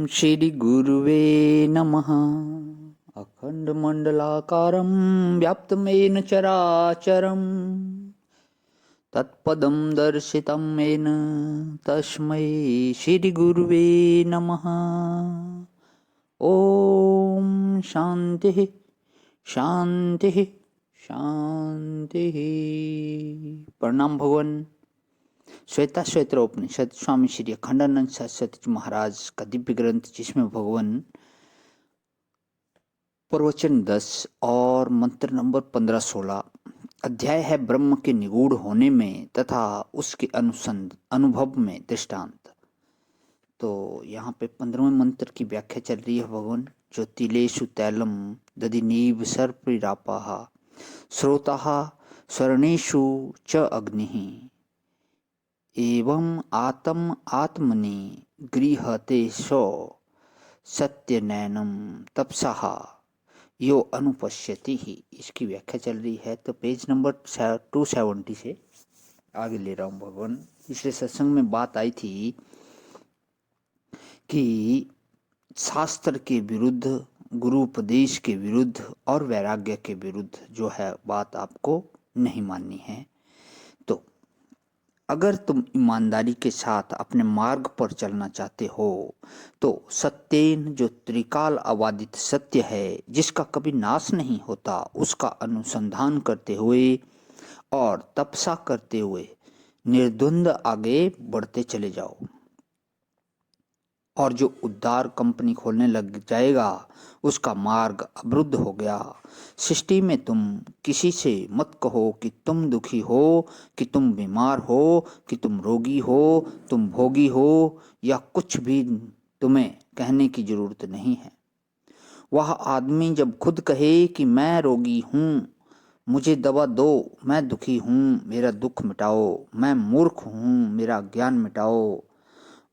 श्री गुरुवे नमः। अखंडमंडलाकारं व्याप्तमेन चराचरं तत्पदं दर्शितं येन तस्मै श्री गुरुवे नमः। ओम शांति शांति शांति। प्रणाम भगवान। श्वेता श्वेत्र उपनिषद स्वामी श्री अखंडानंद सरस्वती जी महाराज का दिव्य ग्रंथ, जिसमें भगवान प्रवचन 10 और मंत्र नंबर 15-16 अध्याय है ब्रह्म के निगूढ़ होने में तथा उसके अनुभव में दृष्टांत। तो यहाँ पे 15वें मंत्र की व्याख्या चल रही है भगवान। ज्योतिलेषु तैलम दधिनीव सर्परापाः स्रोताः स्वर्णेषु च अग्निः एवं आत्मनि गृहते सो सत्यनैनम तपसः यो अनुपश्यति ही। इसकी व्याख्या चल रही है। तो पेज नंबर 270 से आगे ले रहा हूँ भगवान। पिछले सत्संग में बात आई थी कि शास्त्र के विरुद्ध, गुरु उपदेश के विरुद्ध और वैराग्य के विरुद्ध जो है बात आपको नहीं माननी है। तो अगर तुम ईमानदारी के साथ अपने मार्ग पर चलना चाहते हो तो सत्येन, जो त्रिकाल अबाधित सत्य है, जिसका कभी नाश नहीं होता, उसका अनुसंधान करते हुए और तपसा करते हुए निर्द्वंद आगे बढ़ते चले जाओ। और जो उद्धार कंपनी खोलने लग जाएगा उसका मार्ग अवरुद्ध हो गया। सृष्टि में तुम किसी से मत कहो कि तुम दुखी हो, कि तुम बीमार हो, कि तुम रोगी हो, तुम भोगी हो, या कुछ भी तुम्हें कहने की जरूरत नहीं है। वह आदमी जब खुद कहे कि मैं रोगी हूँ, मुझे दवा दो, मैं दुखी हूँ, मेरा दुख मिटाओ, मैं मूर्ख हूँ, मेरा ज्ञान मिटाओ,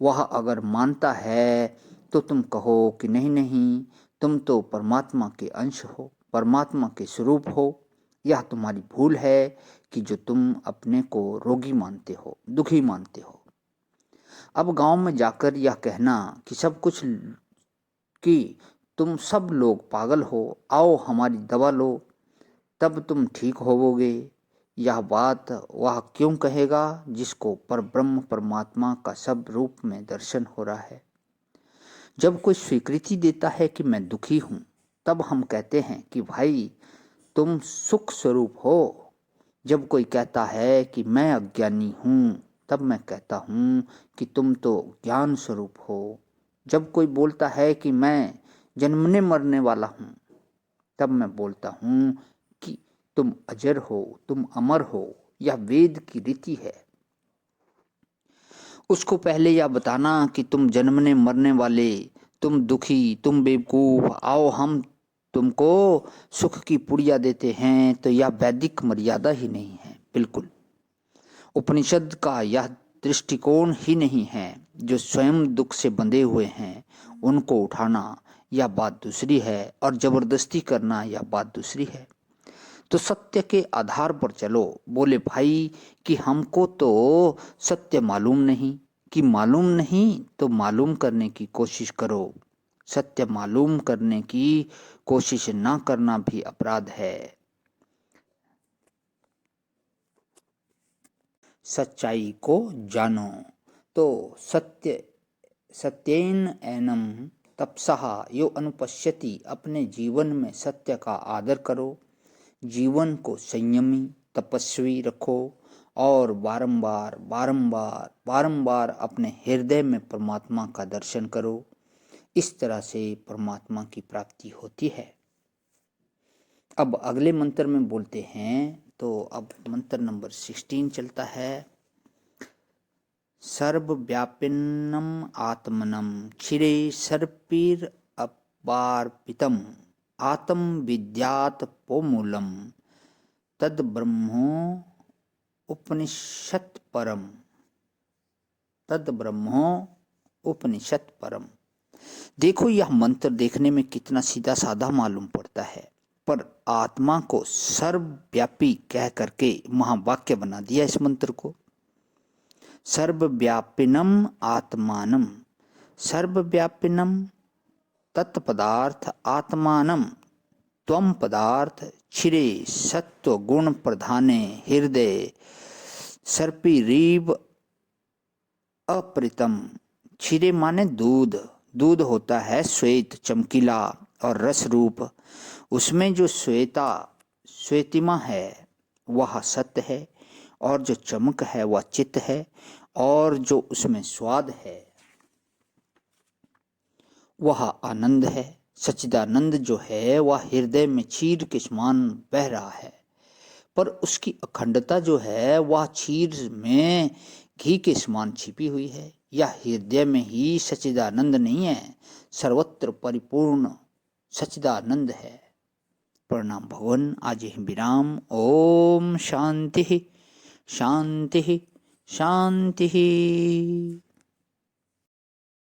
वह अगर मानता है तो तुम कहो कि नहीं नहीं, तुम तो परमात्मा के अंश हो, परमात्मा के स्वरूप हो। यह तुम्हारी भूल है कि जो तुम अपने को रोगी मानते हो, दुखी मानते हो। अब गांव में जाकर यह कहना कि सब कुछ, कि तुम सब लोग पागल हो, आओ हमारी दवा लो, तब तुम ठीक होवोगे, यह बात वह क्यों कहेगा जिसको परब्रह्म परमात्मा का सब रूप में दर्शन हो रहा है। जब कोई स्वीकृति देता है कि मैं दुखी हूं, तब हम कहते हैं कि भाई तुम सुख स्वरूप हो। जब कोई कहता है कि मैं अज्ञानी हूं, तब मैं कहता हूं कि तुम तो ज्ञान स्वरूप हो। जब कोई बोलता है कि मैं जन्मने मरने वाला हूं, तब मैं बोलता हूं कि तुम अजर हो, तुम अमर हो। यह वेद की रीति है। उसको पहले यह बताना कि तुम जन्मने मरने वाले, तुम दुखी, तुम बेवकूफ, आओ हम तुमको सुख की पुड़िया देते हैं, तो यह वैदिक मर्यादा ही नहीं है। बिल्कुल उपनिषद का यह दृष्टिकोण ही नहीं है। जो स्वयं दुख से बंधे हुए हैं उनको उठाना यह बात दूसरी है, और जबरदस्ती करना यह बात दूसरी है। तो सत्य के आधार पर चलो। बोले भाई कि हमको तो सत्य मालूम नहीं, कि मालूम नहीं तो मालूम करने की कोशिश करो। सत्य मालूम करने की कोशिश ना करना भी अपराध है। सच्चाई को जानो। तो सत्येन एनम तपसः यो अनुपश्यति। अपने जीवन में सत्य का आदर करो, जीवन को संयमी तपस्वी रखो, और बारंबार बारंबार बारंबार अपने हृदय में परमात्मा का दर्शन करो। इस तरह से परमात्मा की प्राप्ति होती है। अब अगले मंत्र में बोलते हैं। तो अब मंत्र नंबर 16 चलता है। सर्वव्यापिनम आत्मनम क्षीरे सर्पिर अपार्पितम आत्म विद्यात पोमूलम तद ब्रह्मो उपनिषत् परम। तद ब्रह्मो उपनिषत् परम। देखो यह मंत्र देखने में कितना सीधा साधा मालूम पड़ता है, पर आत्मा को सर्वव्यापी कह करके महावाक्य बना दिया इस मंत्र को। सर्वव्यापिनम आत्मानम, सर्वव्यापिनम तत्पदार्थ आत्मानम त्वम पदार्थ क्षीरे सत्व गुण प्रधाने हृदय सर्पिरीव अपरितम। क्षीरे माने दूध, दूध होता है श्वेत चमकीला और रस रूप, उसमें जो श्वेतिमा है वह सत्य है, और जो चमक है वह चित्त है, और जो उसमें स्वाद है वह आनंद है। सच्चिदानंद जो है वह हृदय में क्षीर के समान बह रहा है, पर उसकी अखंडता जो है वह क्षीर में घी के समान छिपी हुई है। यह हृदय में ही सच्चिदानंद नहीं है, सर्वत्र परिपूर्ण सच्चिदानंद है। प्रणाम भगवान। आज ही विराम। ओम शांति शांति शांति।